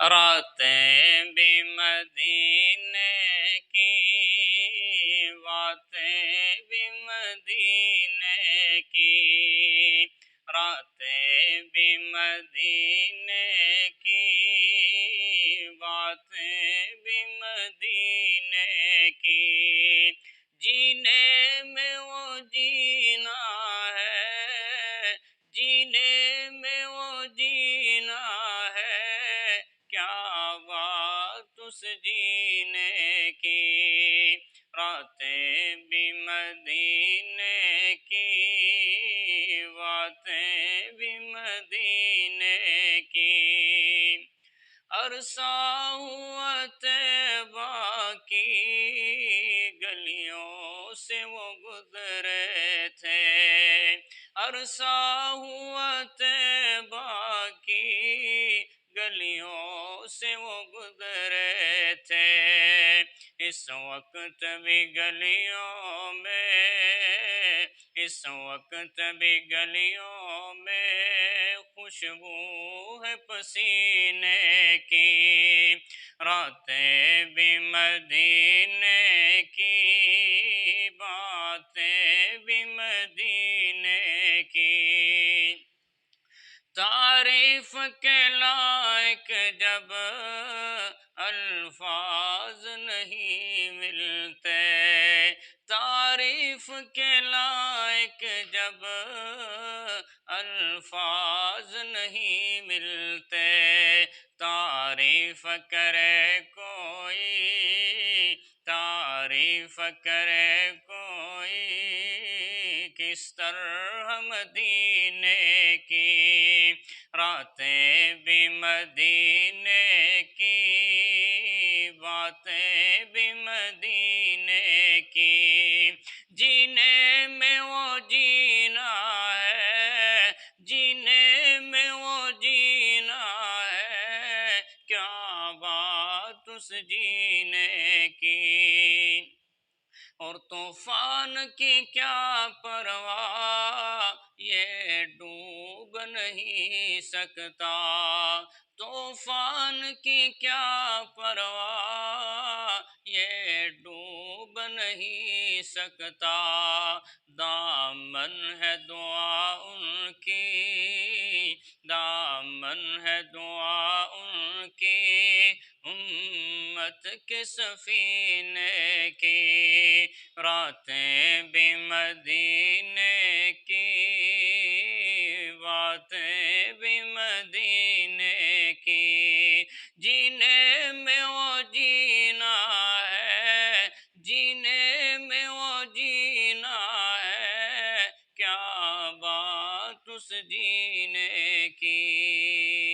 راتیں بھی مدینے کی، باتیں بھی مدینے کی، راتیں بھی مدینے کی، باتیں بھی مدینے کی، جینے میں وہ جینا ہے، جینے میں وہ جینا ہے، کیا بات اس جینے کی، راتیں بھی مدینے کی، باتیں بھی مدینے کی، عرصہ ہوا طیبہ کی گلیوں سے وہ گزرے تھے، عرصہ ہوا طیبہ کی گلیوں سے وہ گزرے تھے، اس وقت بھی گلیوں میں، اس وقت بھی گلیوں میں خوشبو ہے پسینے کی، راتیں بھی مدینے کی، باتیں بھی مدینے کی، تعریف کے لائق جب الفاظ نہیں ملتے، تعریف کے لائق جب الفاظ نہیں ملتے، تعریف کرے کوئی، تعریف کرے کوئی کس طرح مدینے کی، راتیں بھی مدینے کی، باتیں بھی مدینے کی، جینے میں وہ جینا ہے، جینے میں وہ جینا ہے، کیا بات اس جینے کی، اور طوفان کی کیا پرواہ، یہ ڈوب نہیں سکتا، طوفان کی کیا پرواہ، یہ ڈوب نہیں سکتا، دامن ہے دعا ان کی، دامن ہے دعا ان کی، امت کے سفینے کی، راتیں بھی مدینے کی، باتیں بھی مدینے کی، جینے میں وہ جینا ہے، جینے میں وہ جینا ہے، کیا بات اس جینے کی۔